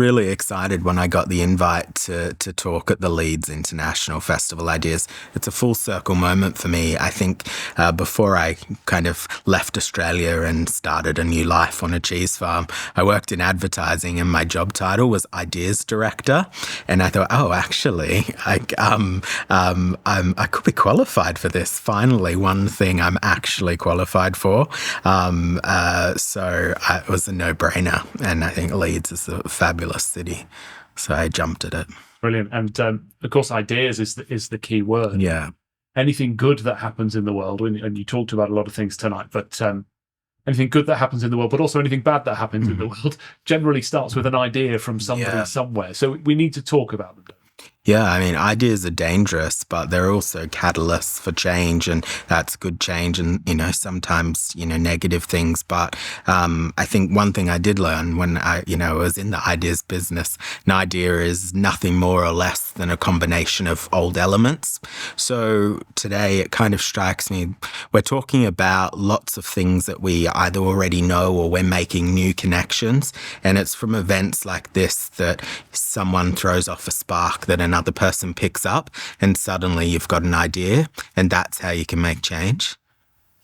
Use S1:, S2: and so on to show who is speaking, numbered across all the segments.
S1: Really excited when I got the invite to talk at the Leeds International Festival Ideas. It's a full circle moment for me. I think before I kind of left Australia and started a new life on a cheese farm, I worked in advertising and my job title was Ideas Director. And I thought, oh, actually, I could be qualified for this. Finally, one thing I'm actually qualified for. So it was a no-brainer. And I think Leeds is a fabulous city, so I jumped at it.
S2: Brilliant. And of course, ideas is the key word.
S1: Yeah.
S2: Anything good that happens in the world, and you talked about a lot of things tonight, but anything good that happens in the world, but also anything bad that happens in the world, generally starts with an idea from somebody somewhere. So we need to talk about them.
S1: Yeah, I mean, ideas are dangerous, but they're also catalysts for change, and that's good change and, sometimes, negative things. But I think one thing I did learn when I was in the ideas business, an idea is nothing more or less than a combination of old elements. So today it kind of strikes me, we're talking about lots of things that we either already know or we're making new connections. And it's from events like this that someone throws off a spark that another person picks up, and suddenly you've got an idea, and that's how you can make change.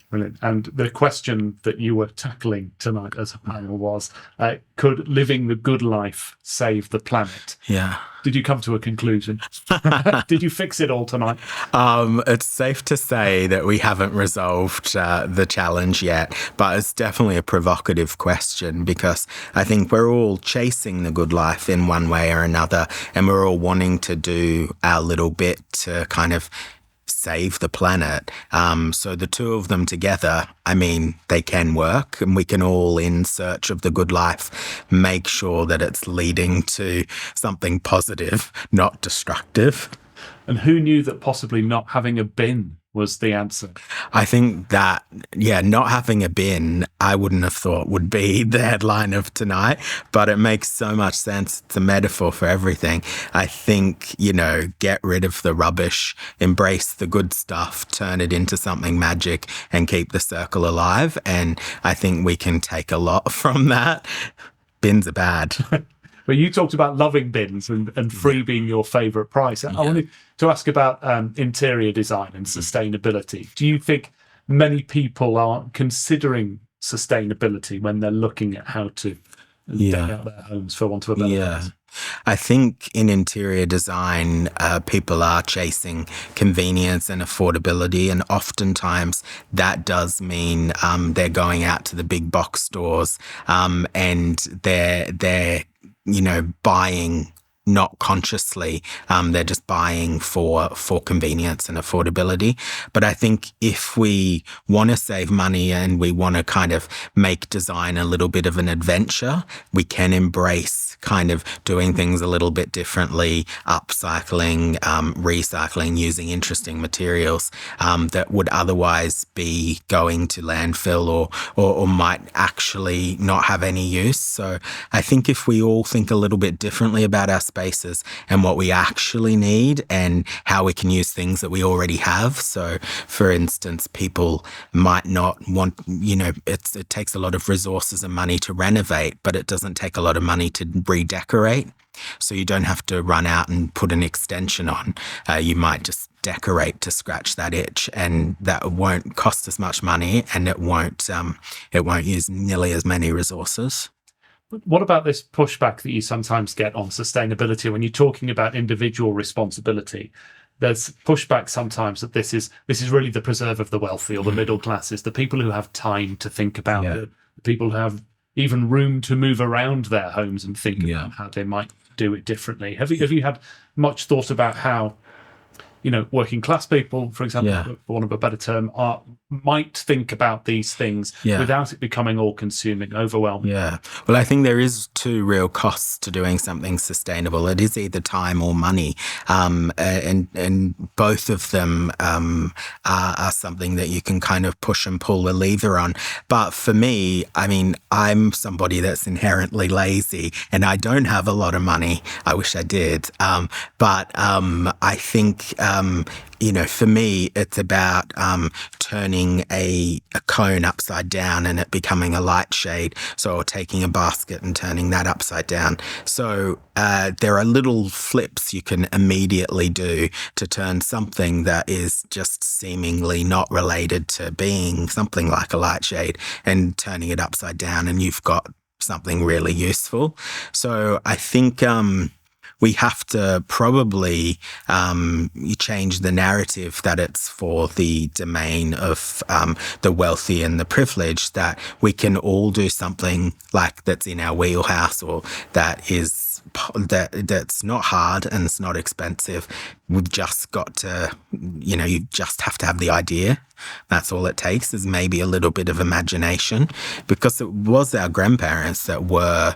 S2: Brilliant. And the question that you were tackling tonight as a panel was, could living the good life save the planet?
S1: Yeah.
S2: Did you come to a conclusion? Did you fix it all tonight?
S1: It's safe to say that we haven't resolved the challenge yet, but it's definitely a provocative question, because I think we're all chasing the good life in one way or another, and we're all wanting to do our little bit to kind of save the planet. So the two of them together, I mean, they can work, and we can all, in search of the good life, make sure that it's leading to something positive, not destructive.
S2: And who knew that possibly not having a bin was the answer?
S1: I think that, not having a bin, I wouldn't have thought would be the headline of tonight, but it makes so much sense. It's a metaphor for everything. I think, get rid of the rubbish, embrace the good stuff, turn it into something magic, and keep the circle alive. And I think we can take a lot from that. Bins are bad.
S2: Well, you talked about loving bins and free being your favourite price. I wanted to ask about interior design and sustainability. Do you think many people are considering sustainability when they're looking at how to deck out their homes, for want of a better phrase?
S1: I think in interior design, people are chasing convenience and affordability, and oftentimes that does mean they're going out to the big box stores and they're buying not consciously. They're just buying for convenience and affordability. But I think if we want to save money and we want to kind of make design a little bit of an adventure, we can embrace kind of doing things a little bit differently, upcycling, recycling, using interesting materials that would otherwise be going to landfill or might actually not have any use. So I think if we all think a little bit differently about our spaces and what we actually need and how we can use things that we already have. So for instance, people might not want, it takes a lot of resources and money to renovate, but it doesn't take a lot of money to redecorate. So you don't have to run out and put an extension on. You might just decorate to scratch that itch, and that won't cost as much money, and it won't use nearly as many resources.
S2: What about this pushback that you sometimes get on sustainability when you're talking about individual responsibility? There's pushback sometimes that this is really the preserve of the wealthy or the middle classes, the people who have time to think about it, the people who have even room to move around their homes and think about how they might do it differently. Have you had much thought about how, working class people, for example, for want of a better term, might think about these things without it becoming all-consuming, overwhelming? Yeah.
S1: Well, I think there is two real costs to doing something sustainable. It is either time or money, and both of them are something that you can kind of push and pull the lever on. But for me, I mean, I'm somebody that's inherently lazy, and I don't have a lot of money. I wish I did. But I think for me, it's about turning a cone upside down and it becoming a light shade. So, or taking a basket and turning that upside down. So there are little flips you can immediately do to turn something that is just seemingly not related to being something like a light shade and turning it upside down, and you've got something really useful. So I think we have to probably change the narrative that it's for the domain of the wealthy and the privileged, that we can all do something like that's in our wheelhouse, or that's not hard and it's not expensive. We've just got to, you just have to have the idea. That's all it takes, is maybe a little bit of imagination, because it was our grandparents that were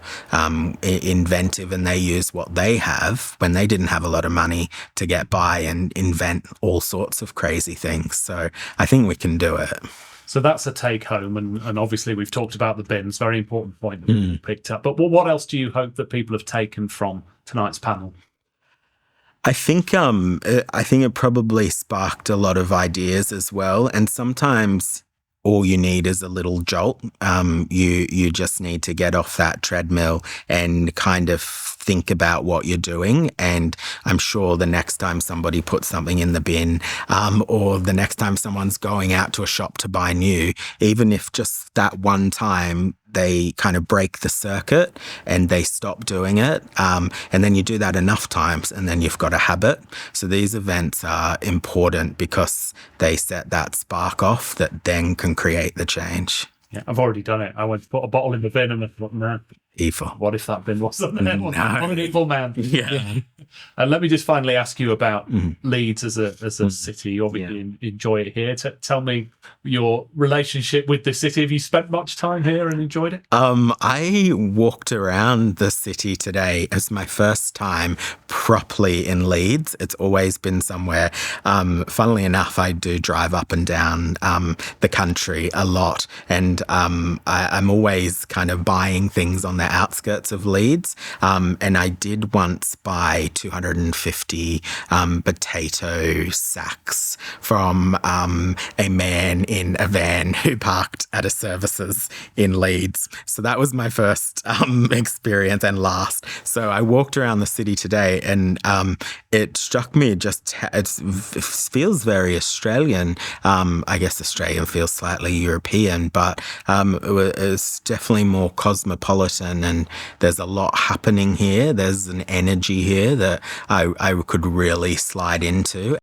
S1: inventive, and they used what they have when they didn't have a lot of money to get by and invent all sorts of crazy things. So I think we can do it.
S2: So that's a take home, and obviously we've talked about the bins, very important point that we picked up. But what else do you hope that people have taken from tonight's panel?
S1: I think it probably sparked a lot of ideas as well, and sometimes all you need is a little jolt. You just need to get off that treadmill and kind of think about what you're doing. And I'm sure the next time somebody puts something in the bin, or the next time someone's going out to a shop to buy new, even if just that one time they kind of break the circuit and they stop doing it, and then you do that enough times and then you've got a habit. So these events are important because they set that spark off that then can create the change.
S2: Yeah, I've already done it. I went to put a bottle in the bin and I thought, no.
S1: Evil.
S2: What if that bin wasn't there?
S1: No.
S2: I'm an evil man.
S1: Yeah.
S2: And let me just finally ask you about Leeds as a city. You obviously enjoy it here. Tell me your relationship with the city. Have you spent much time here and enjoyed it?
S1: I walked around the city today as my first time properly in Leeds. It's always been somewhere. Funnily enough, I do drive up and down the country a lot, and I'm always kind of buying things on the outskirts of Leeds. And I did once buy 250 potato sacks from a man in a van who parked at a services in Leeds. So that was my first experience, and last. So I walked around the city today, and it struck me it feels very Australian. I guess Australian feels slightly European, but it's definitely more cosmopolitan, and there's a lot happening here. There's an energy here that I could really slide into.